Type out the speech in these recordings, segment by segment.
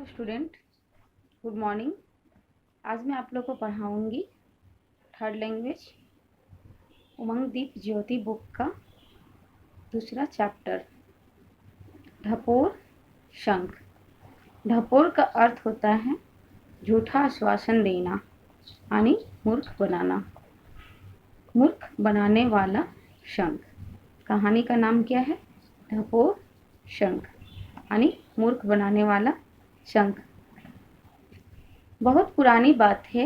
Hello student, good morning. आज मैं आप लोग को पढ़ाऊंगी थर्ड लैंग्वेज उमंगदीप ज्योति बुक का दूसरा चैप्टर ढपोर शंख। ढपोर का अर्थ होता है झूठा आश्वासन देना यानी मूर्ख बनाना, मूर्ख बनाने वाला शंख। कहानी का नाम क्या है? ढपोर शंख यानी मूर्ख बनाने वाला शंख। बहुत पुरानी बात है।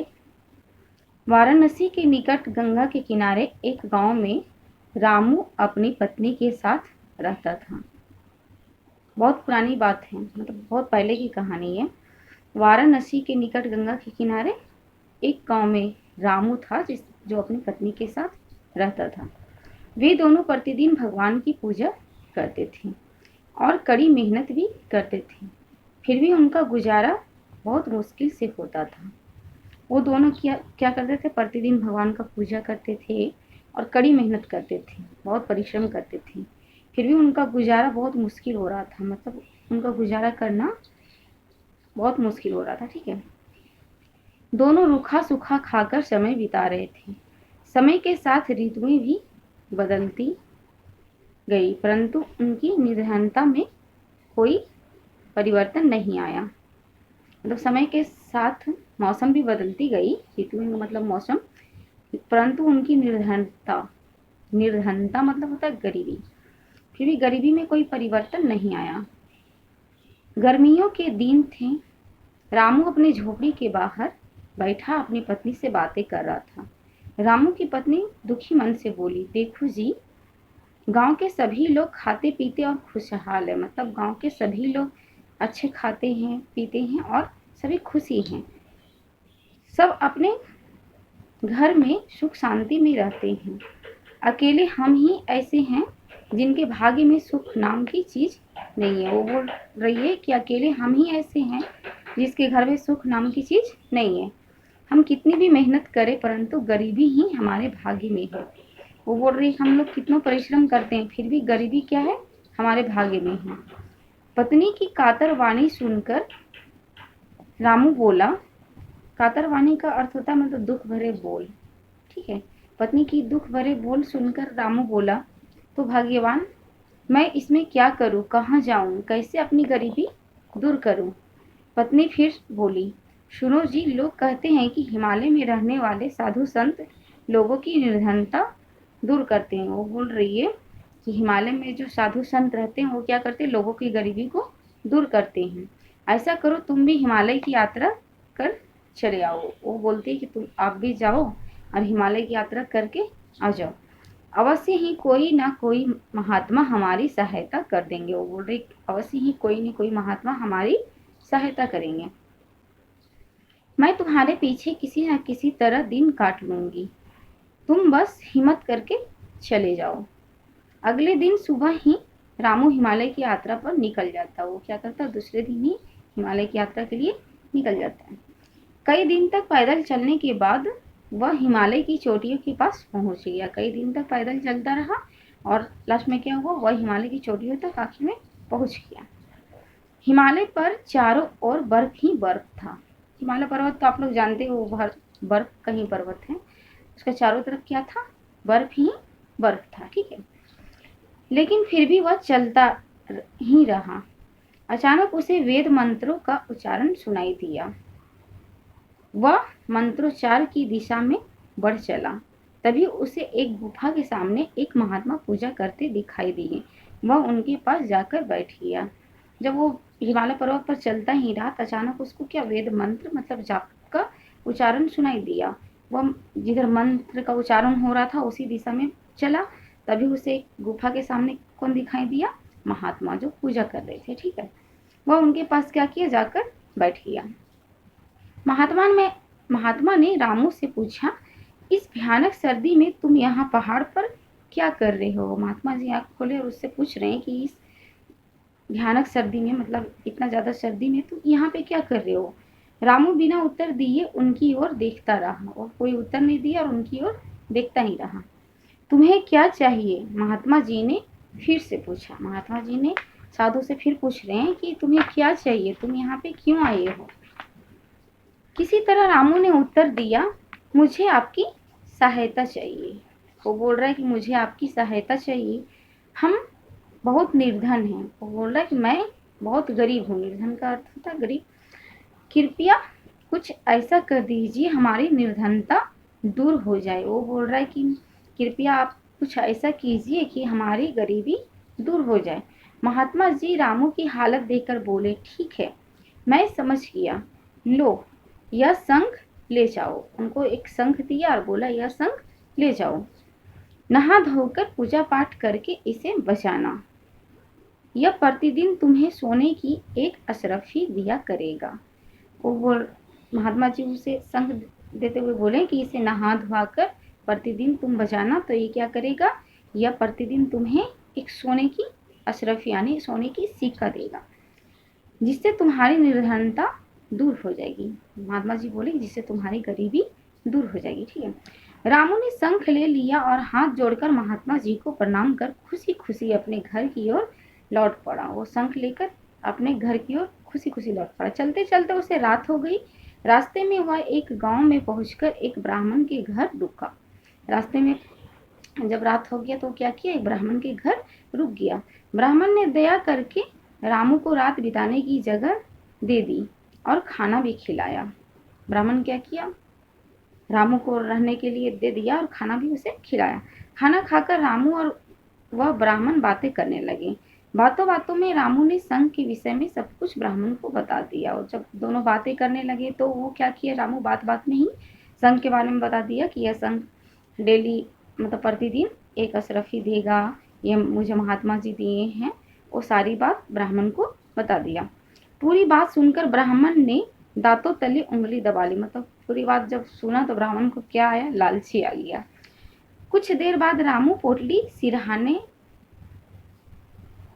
वाराणसी के निकट गंगा के किनारे एक गांव में रामू अपनी पत्नी के साथ रहता था। बहुत पुरानी बात है, मतलब बहुत पहले की कहानी है। वाराणसी के निकट गंगा के किनारे एक गांव में रामू था जो अपनी पत्नी के साथ रहता था। वे दोनों प्रतिदिन भगवान की पूजा करते थे और कड़ी मेहनत भी करते थे। फिर भी उनका गुजारा बहुत मुश्किल से होता था। वो दोनों क्या करते थे? प्रतिदिन भगवान का पूजा करते थे और कड़ी मेहनत करते थे, बहुत परिश्रम करते थे। फिर भी उनका गुजारा बहुत मुश्किल हो रहा था, मतलब उनका गुजारा करना बहुत मुश्किल हो रहा था। ठीक है, दोनों रूखा सूखा खाकर समय बिता रहे थे। समय के साथ ऋतुएं भी बदलती गई, परंतु उनकी निर्धनता में कोई परिवर्तन नहीं आया। मतलब समय के साथ मौसम भी बदलती गई, ऋतुएं मतलब मौसम, परंतु उनकी निर्धनता मतलब होता है गरीबी, फिर भी गरीबी में कोई परिवर्तन नहीं आया। गर्मियों के दिन थे। रामू अपनी झोपड़ी के बाहर बैठा अपनी पत्नी से बातें कर रहा था। रामू की पत्नी दुखी मन से बोली, देखो जी, गांव के सभी लोग खाते पीते और खुशहाल है। मतलब गांव के सभी लोग अच्छे खाते हैं, पीते हैं और सभी खुशी हैं। सब अपने घर में सुख शांति में रहते हैं। अकेले हम ही ऐसे हैं जिनके भाग्य में सुख नाम की चीज नहीं है। वो बोल रही है कि अकेले हम ही ऐसे हैं जिसके घर में सुख नाम की चीज नहीं है। हम कितनी भी मेहनत करें परंतु गरीबी ही हमारे भाग्य में है। वो बोल रही है हम लोग कितना परिश्रम करते हैं फिर भी गरीबी क्या है? हमारे भाग्य में है। पत्नी की कातर वाणी सुनकर रामू बोला, कातर वाणी का अर्थ होता है मतलब दुख भरे बोल। ठीक है, पत्नी की दुख भरे बोल सुनकर रामू बोला, तो भाग्यवान, मैं इसमें क्या करूं, कहाँ जाऊं, कैसे अपनी गरीबी दूर करूं? पत्नी फिर बोली, सुनो जी, लोग कहते हैं कि हिमालय में रहने वाले साधु संत लोगों की निर्धनता दूर करते हैं। वो बोल रही है कि हिमालय में जो साधु संत रहते हैं वो क्या करते हैं? लोगों की गरीबी को दूर करते हैं। ऐसा करो, तुम भी हिमालय की यात्रा कर चले आओ। वो बोलती है कि आप भी जाओ और हिमालय की यात्रा करके आ जाओ, अवश्य ही कोई ना कोई महात्मा हमारी सहायता कर देंगे। वो बोल रही अवश्य ही कोई न कोई महात्मा हमारी सहायता करेंगे। मैं तुम्हारे पीछे किसी न किसी तरह दिन काट लूंगी, तुम बस हिम्मत करके चले जाओ। अगले दिन सुबह ही रामू हिमालय की यात्रा पर निकल जाता। वो क्या करता? दूसरे दिन ही हिमालय की यात्रा के लिए निकल जाता है। कई दिन तक पैदल चलने के बाद वह हिमालय की चोटियों के पास पहुंच गया। कई दिन तक पैदल चलता रहा और लास्ट में क्या हुआ? वह हिमालय की चोटियों तक आखिर में पहुंच गया। हिमालय पर चारों ओर बर्फ ही बर्फ था। हिमालय पर्वत तो आप लोग जानते हो, बर्फ का ही पर्वत है। उसके चारों तरफ क्या था? बर्फ ही बर्फ था। ठीक है, लेकिन फिर भी वह चलता ही रहा। अचानक उसे वेद मंत्रों का उच्चारण सुनाई दिया। वह मंत्रोच्चार की दिशा में बढ़ चला। तभी उसे एक गुफा के सामने एक महात्मा पूजा करते दिखाई दिए। वह उनके पास जाकर बैठ गया। जब वो हिमालय पर्वत पर चलता ही रहा, अचानक उसको क्या वेद मंत्र मतलब जाप का उच्चारण सुनाई दिया। वह जिधर मंत्र का उच्चारण हो रहा था उसी दिशा में चला। तभी उसे एक गुफा के सामने कौन दिखाई दिया? महात्मा, जो पूजा कर रहे थे। ठीक है, वह उनके पास क्या किया? जाकर बैठ गया। महात्मा ने रामू से पूछा, इस भयानक सर्दी में तुम यहाँ पहाड़ पर क्या कर रहे हो? महात्मा जी आंख खोले और उससे पूछ रहे हैं कि इस भयानक सर्दी में, मतलब इतना ज्यादा सर्दी में तुम यहाँ पे क्या कर रहे हो? रामू बिना उत्तर दिए उनकी ओर देखता रहा और कोई उत्तर नहीं दिया और उनकी ओर देखता ही रहा। तुम्हें क्या चाहिए? महात्मा जी ने फिर से पूछा। महात्मा जी ने साधु से फिर पूछ रहे हैं कि तुम्हें क्या चाहिए, तुम यहाँ पे क्यों आए हो। किसी तरह रामू ने उत्तर दिया, मुझे आपकी सहायता चाहिए। वो बोल रहा है कि मुझे आपकी सहायता चाहिए, हम बहुत निर्धन हैं। वो बोल रहा है कि मैं बहुत गरीब हूँ, निर्धन का अर्थ होता है गरीब। कृपया कुछ ऐसा कर दीजिए हमारी निर्धनता दूर हो जाए। वो बोल रहा है कि कृपया आप कुछ ऐसा कीजिए कि हमारी गरीबी दूर हो जाए। महात्मा जी रामू की हालत देखकर बोले, ठीक है, मैं समझ गया, लो यह शंख ले जाओ। उनको एक शंख दिया और बोला, यह शंख ले जाओ, नहा धोकर पूजा पाठ करके इसे बचाना, यह प्रतिदिन तुम्हें सोने की एक अशरफी दिया करेगा। वो महात्मा जी उसे शंख देते हुए बोले कि इसे नहा धोआ कर प्रतिदिन तुम बजाना, तो ये क्या करेगा, यह प्रतिदिन तुम्हें एक सोने की अशरफी यानी सोने की सिक्का देगा, जिससे तुम्हारी निर्धनता दूर हो जाएगी। महात्मा जी बोले जिससे तुम्हारी गरीबी दूर हो जाएगी। ठीक है, रामू ने शंख ले लिया और हाथ जोड़कर महात्मा जी को प्रणाम कर खुशी खुशी अपने घर की ओर लौट पड़ा। वो शंख लेकर अपने घर की ओर खुशी खुशी लौट पड़ा। चलते चलते उसे रात हो गई। रास्ते में वह एक गांव में पहुंचकर एक ब्राह्मण के घर रुका। रास्ते में जब रात हो गया तो क्या किया, एक ब्राह्मण के घर रुक गया। ब्राह्मण ने दया करके रामू को रात बिताने की जगह दे दी और खाना भी खिलाया। ब्राह्मण क्या किया, रामू को रहने के लिए दे दिया और खाना भी उसे खिलाया। खाना खाकर रामू और वह ब्राह्मण बातें करने लगे। बातों बातों में रामू ने संघ के विषय में सब कुछ ब्राह्मण को बता दिया। और जब दोनों बातें करने लगे तो वो क्या किया, रामू बात बात में ही संघ के बारे में बता दिया कि यह संघ डेली मतलब प्रतिदिन एक अशरफी देगा, ये मुझे महात्मा जी दिए हैं। वो सारी बात ब्राह्मण को बता दिया। पूरी बात सुनकर ब्राह्मण ने दांतों तले उंगली दबा ली। मतलब पूरी बात जब सुना तो ब्राह्मण को क्या आया, लालची आ गया। कुछ देर बाद रामू पोटली सिरहाने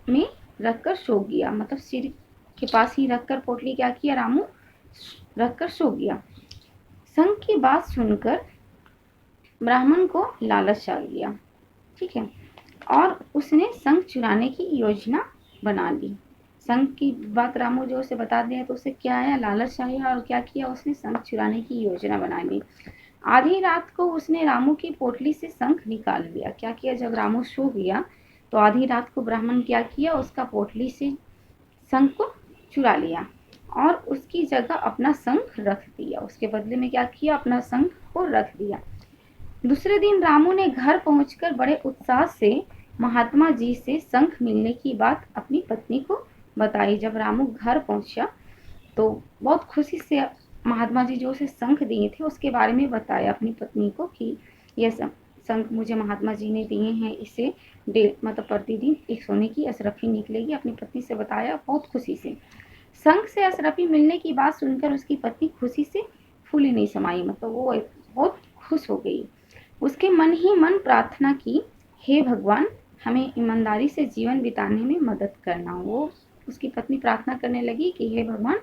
में रखकर सो गया। मतलब सिर के पास ही रखकर पोटली क्या किया, रामू रखकर सो गया। संघ की बात सुनकर ब्राह्मण को लालच आ गया। ठीक है, और उसने संघ चुराने की योजना बना ली। संघ की बात रामू जो उसे बता दिया तो उसे क्या आया, लालच आया, और क्या किया, उसने शंख चुराने की योजना बना ली। आधी रात को उसने रामू की पोटली से शंख निकाल लिया। क्या किया, जब रामू सो गया तो आधी रात को ब्राह्मण क्या किया, उसका पोटली से शंख को चुरा लिया और उसकी जगह अपना शंख रख दिया। उसके बदले में क्या किया, अपना शंख को रख दिया। दूसरे दिन रामू ने घर पहुंचकर बड़े उत्साह से महात्मा जी से शंख मिलने की बात अपनी पत्नी को बताई। जब रामू घर पहुंचा तो बहुत खुशी से महात्मा जी जो उसे शंख दिए थे उसके बारे में बताया अपनी पत्नी को कि यह शंख मुझे महात्मा जी ने दिए हैं, इसे मतलब प्रतिदिन एक सोने की अशरफी निकलेगी। अपनी पत्नी से बताया बहुत खुशी से। शंख से अशरफी मिलने की बात सुनकर उसकी पत्नी खुशी से फूली नहीं समाई। मतलब वो बहुत खुश हो गई। उसके मन ही मन प्रार्थना की, हे भगवान हमें ईमानदारी से जीवन बिताने में मदद करना। वो उसकी पत्नी प्रार्थना करने लगी कि हे भगवान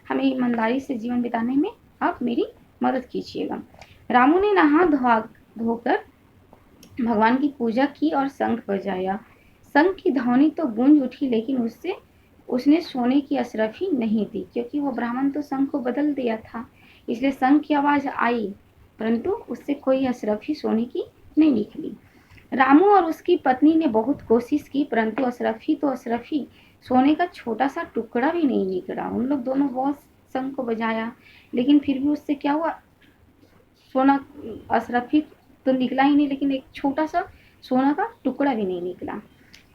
हमें ईमानदारी से जीवन बिताने में आप मेरी मदद कीजिएगा। रामू ने नहा धोकर भगवान की पूजा की और शंख बजाया। शंख की ध्वनि तो गूंज उठी, लेकिन उसने सोने की अशरफी नहीं दी, क्योंकि वो ब्राह्मण तो शंख को बदल दिया था। इसलिए शंख की आवाज आई परंतु उससे कोई अशरफी सोने की नहीं निकली। रामू और उसकी पत्नी ने बहुत कोशिश की परंतु अशरफी तो अशरफी, सोने का छोटा सा टुकड़ा भी नहीं निकला। उन लोग दोनों बहुत शंख को बजाया लेकिन फिर भी उससे क्या हुआ, सोना अशरफी तो निकला ही नहीं, लेकिन एक छोटा सा सोना का टुकड़ा भी नहीं निकला।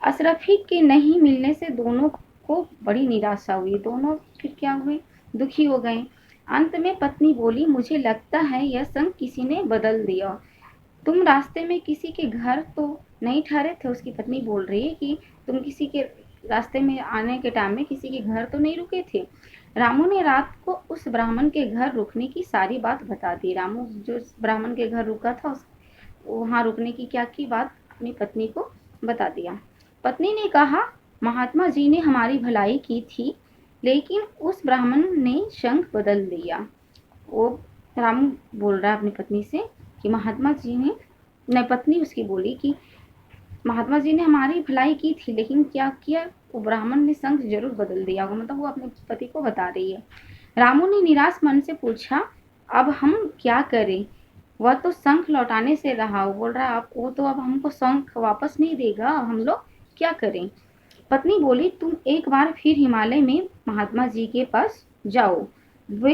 अशरफी के नहीं मिलने से दोनों को बड़ी निराशा हुई। दोनों फिर क्या हुए, दुखी हो गए। अंत में पत्नी बोली, मुझे लगता है यह शंख किसी ने बदल दिया। तुम रास्ते में किसी के घर तो नहीं ठहरे थे। उसकी पत्नी बोल रही है कि तुम किसी के रास्ते में आने के टाइम में किसी के घर तो नहीं रुके थे। रामू ने रात को उस ब्राह्मण के घर रुकने की सारी बात बता दी। रामू जो ब्राह्मण के घर रुका था वहाँ रुकने की क्या की बात अपनी पत्नी को बता दिया। पत्नी ने कहा, महात्मा जी ने हमारी भलाई की थी लेकिन उस ब्राह्मण ने शंख बदल दिया। वो रामू बोल रहा है अपनी पत्नी से कि महात्मा जी ने, पत्नी उसकी बोली कि महात्मा जी ने हमारी भलाई की थी, लेकिन क्या किया, वो ब्राह्मण ने शंख जरूर बदल दिया होगा, मतलब वो अपने पति को बता रही है। रामू ने निराश मन से पूछा, अब हम क्या करें? वह तो शंख लौटाने से रहा, वो बोल रहा है आप, वो तो अब हमको शंख वापस नहीं देगा, हम लोग क्या करें? पत्नी बोली, तुम एक बार फिर हिमालय में महात्मा जी के पास जाओ, वे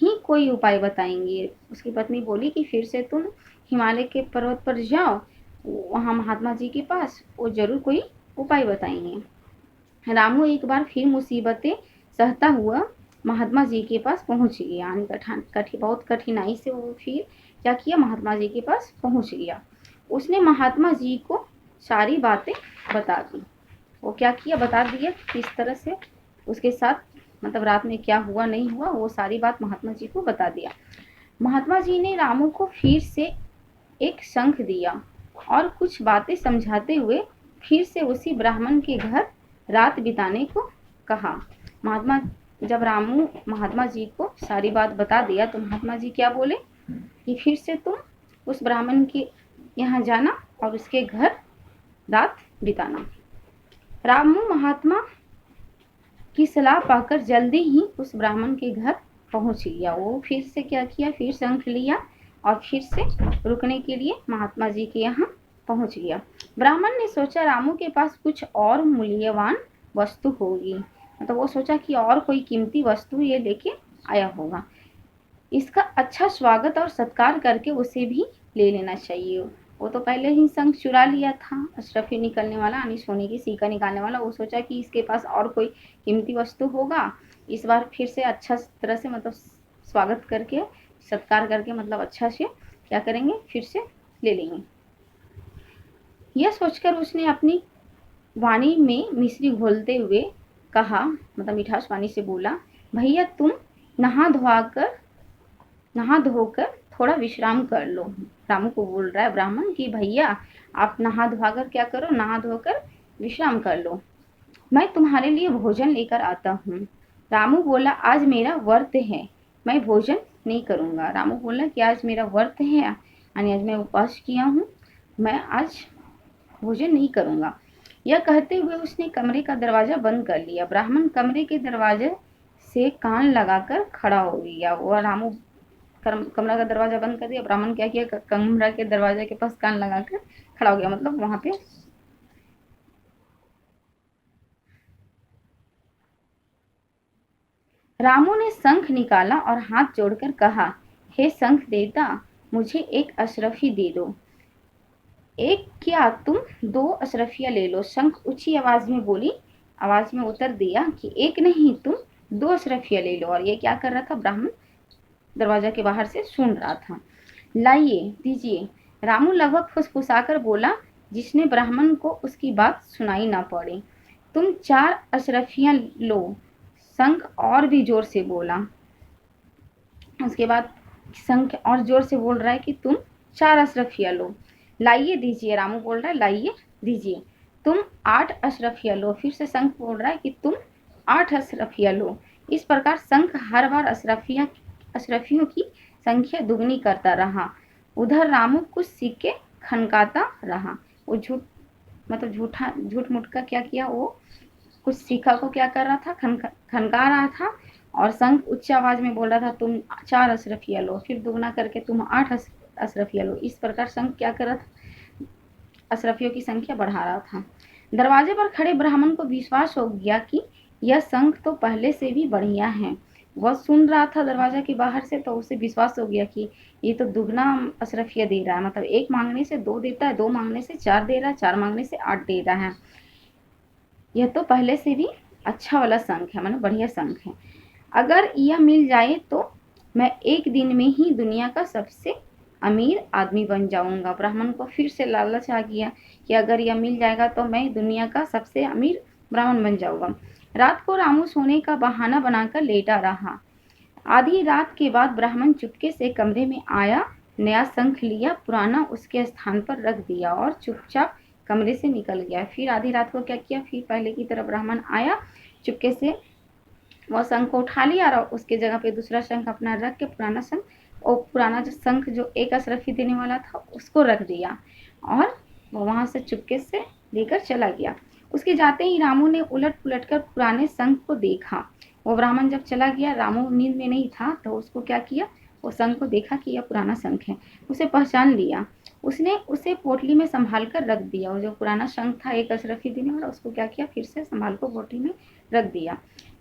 ही कोई उपाय बताएंगे। उसकी पत्नी बोली कि फिर से तुम हिमालय के पर्वत पर जाओ, वहाँ महात्मा जी के पास, वो जरूर कोई उपाय बताएंगे। रामू एक बार फिर मुसीबतें सहता हुआ महात्मा जी के पास पहुंच गया, यानी बहुत कठिनाई से वो फिर क्या किया, महात्मा जी के पास पहुंच गया। उसने महात्मा जी को सारी बातें बता दी। वो क्या किया, बता दिया किस तरह से उसके साथ, मतलब रात में क्या हुआ नहीं हुआ, वो सारी बात महात्मा जी को बता दिया। महात्मा जी ने रामू को फिर से एक शंख दिया और कुछ बातें समझाते हुए फिर से उसी ब्राह्मण के घर रात बिताने को कहा। जब रामू महात्मा जी को सारी बात बता दिया तो महात्मा जी क्या बोले कि फिर से तुम उस ब्राह्मण के यहाँ जाना और उसके घर रात बिताना। रामू महात्मा की सलाह पाकर जल्दी ही उस ब्राह्मण के घर पहुंच गया। वो फिर से क्या किया, फिर शंख लिया और फिर से रुकने के लिए महात्मा जी के यहाँ पहुंच गया। ब्राह्मण ने सोचा रामू के पास कुछ और मूल्यवान वस्तु होगी, मतलब वो सोचा कि और कोई कीमती वस्तु ये लेके आया होगा, इसका अच्छा स्वागत और सत्कार करके उसे भी ले लेना चाहिए। वो तो पहले ही शंख चुरा लिया था, अशरफी निकलने वाला, यानी सोने की सिक्का निकालने वाला। वो सोचा कि इसके पास और कोई कीमती वस्तु होगा, इस बार फिर से अच्छा तरह से, मतलब स्वागत करके, सत्कार करके, मतलब अच्छा से क्या करेंगे, फिर से ले लेंगे। यह सोचकर उसने अपनी वाणी में मिश्री घोलते हुए कहा, मतलब मिठास वाणी से बोला, भैया तुम नहा धोकर थोड़ा विश्राम कर लो। रामू को बोल रहा है ब्राह्मण कि भैया आप नहा धोकर क्या करो, नहा धोकर विश्राम कर लो, मैं तुम्हारे लिए भोजन लेकर आता हूँ। रामू बोला, आज मेरा व्रत है, मैं भोजन नहीं करूँगा। रामू बोला कि आज मेरा व्रत है, यानी आज मैं उपवास किया हूँ, मैं आज भोजन नहीं करूँगा। यह कहते हुए उसने कमरे का दरवाजा बंद कर लिया। ब्राह्मण कमरे के दरवाजे से कान लगाकर खड़ा हो गया। वो रामू कमरा का दरवाजा बंद कर दिया, ब्राह्मण क्या किया, कमरा के दरवाजे के पास कान लगाकर खड़ा हो गया, मतलब वहां पे रामू ने शंख निकाला और हाथ जोड़कर कहा, हे शंख देता, मुझे एक अशरफी दे दो। एक क्या, तुम 2 अशरफियां ले लो। शंख ऊंची आवाज में बोली, आवाज में उत्तर दिया कि एक नहीं, तुम 2 अशरफियां ले लो। और ये क्या कर रहा था, ब्राह्मण दरवाजा के बाहर से सुन रहा था। लाइए, दीजिए। रामू लगभग फुसफुसाकर बोला, जिसने ब्राह्मण को उसकी बात सुनाई ना पड़े। तुम 4 अशरफियां लो। शंख और भी जोर से बोला। उसके बाद शंख और जोर से बोल रहा है कि तुम 4 अशरफियां लो। लाइए, दीजिए। रामू बोल रहा है, लाइए, दीजिए। तुम 8 अशरफियां लो। फिर से शंख बोल रहा है कि तुम 8 अशरफियां लो। इस प्रकार शंख हर बार अशरफियों की संख्या दुगनी करता रहा। उधर रामू कुछ सिक्के खनकाता रहा। वो झूठ मूठ का क्या किया, वो कुछ सिक्का को क्या कर रहा था, खनका रहा था। और शंख उच्च आवाज में बोल रहा था, तुम 4 अशरफियां लो, फिर दुगना करके तुम 8 अशरफियां लो। इस प्रकार शंख क्या कर रहा था, अशरफियों की संख्या बढ़ा रहा था। दरवाजे पर खड़े ब्राह्मण को विश्वास हो गया कि यह शंख तो पहले से भी बढ़िया है। वह सुन रहा था दरवाजा के बाहर से, तो उसे विश्वास हो गया कि ये तो दुगना अशरफिया दे रहा है, मतलब 1 मांगने से 2 देता है, 2 मांगने से 4 दे रहा है, 4 मांगने से 8 दे रहा है। यह तो पहले से भी अच्छा वाला शंख है, मतलब बढ़िया शंख है। अगर यह मिल जाए तो मैं एक दिन में ही दुनिया का सबसे अमीर आदमी बन जाऊंगा। ब्राह्मण को फिर से लालच आ गया कि अगर यह मिल जाएगा तो मैं दुनिया का सबसे अमीर ब्राह्मण बन जाऊंगा। रात को रामू सोने का बहाना बनाकर लेटा रहा। आधी रात के बाद ब्राह्मण चुपके से कमरे में आया, नया शंख लिया, पुराना उसके स्थान पर रख दिया और चुपचाप कमरे से निकल गया। फिर आधी रात को क्या किया, फिर पहले की तरह ब्राह्मण आया, चुपके से वह शंख को उठा लिया और उसके जगह पे दूसरा शंख अपना रख के पुराना शंख, और पुराना जो शंख जो 1 अशरफी देने वाला था उसको रख दिया और वो वहां से चुपके से लेकर चला गया। उसके जाते ही रामू ने उलट पुलट कर पुराने शंख को देखा। वो ब्राह्मण जब चला गया, रामू नींद में नहीं था, तो उसको क्या किया, वो शंख को देखा कि यह पुराना शंख है, उसे पहचान लिया। उसने उसे पोटली में संभाल कर रख दिया। वो जो पुराना शंख था एक अशरफी देने वाला, उसको क्या किया, फिर से संभाल कर पोटली में रख दिया।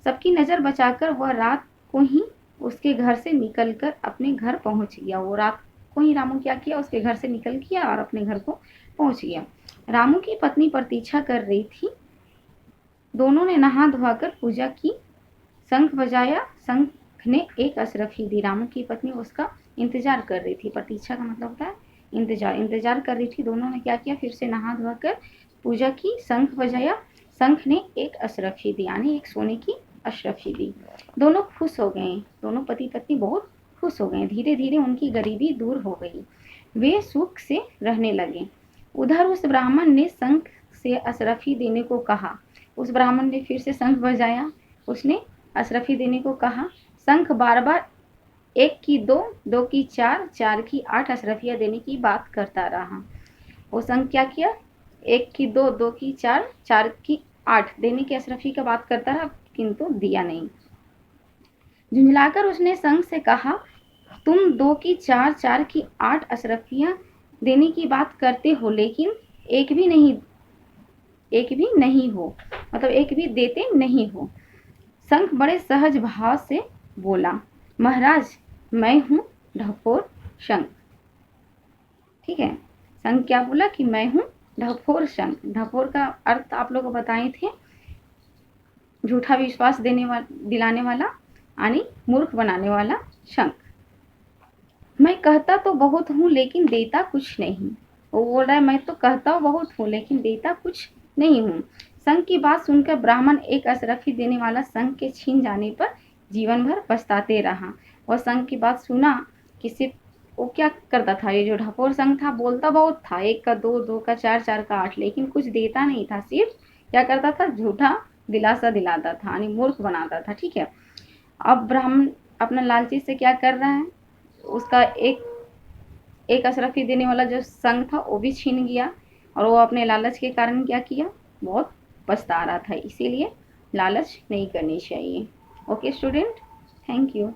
सबकी नजर बचाकर वह रात को ही उसके घर से निकलकर अपने घर पहुंच गया। वो रात को ही रामू क्या किया, उसके घर से निकल गया और अपने घर को पहुंच गया। रामू की पत्नी प्रतीक्षा कर रही थी। दोनों ने नहा धोकर पूजा की, शंख बजाया। शंख ने एक अशरफी दी। रामू की पत्नी उसका इंतजार कर रही थी। प्रतीक्षा का मतलब होता है इंतजार कर रही थी। दोनों ने क्या किया, फिर से नहा धोकर पूजा की, शंख बजाया। शंख ने एक अशरफी दी, यानी एक सोने की अशरफी दी। दोनों खुश हो गए, दोनों पति पत्नी बहुत खुश हो गए। धीरे धीरे उनकी गरीबी दूर हो गई, वे सुख से रहने लगे। उधर उस ब्राह्मण ने शंख से अशरफी देने को कहा। उस ब्राह्मण ने फिर से शंख बजाया, उसने अशरफी देने को कहा। शंख बार बार 1 की 2, 2 की 4, 4 की 8 अशरफियाँ देने की बात करता रहा। वो शंख क्या किया, 1 की 2, 2 की 4, 4 की 8 देने की अशरफी का बात करता रहा, किंतु दिया नहीं। झुंझलाकर उसने शंख से कहा, तुम 2 की 4, 4 की 8 अशरफियाँ देने की बात करते हो, लेकिन एक भी नहीं हो, मतलब एक भी देते नहीं हो। शंख बड़े सहज भाव से बोला, महाराज मैं हूँ ढपोर शंख। ठीक है, शंख क्या बोला कि मैं हूँ ढपोर शंख। ढपोर का अर्थ आप लोग को बताए थे, झूठा विश्वास दिलाने वाला यानी मूर्ख बनाने वाला शंख। मैं कहता तो बहुत हूँ लेकिन देता कुछ नहीं। वो बोल रहा है मैं तो कहता बहुत हूँ लेकिन देता कुछ नहीं हूँ। शंख की बात सुनकर ब्राह्मण एक अशरफी देने वाला शंख के छीन जाने पर जीवन भर पछताते रहा। और शंख की बात सुना किसी, वो क्या करता था, ये जो ढपोर शंख था बोलता बहुत था, 1 का 2, 2 का 4, 4 का 8, लेकिन कुछ देता नहीं था, सिर्फ क्या करता था, झूठा दिलासा दिलाता था, यानी मूर्ख बनाता था। ठीक है, अब ब्राह्मण अपना लालची से क्या कर रहा है, उसका एक अशरफी देने वाला जो शंख था वो भी छीन गया। और वो अपने लालच के कारण क्या किया, बहुत पछता रहा था। इसीलिए लालच नहीं करनी चाहिए। Okay student, thank you.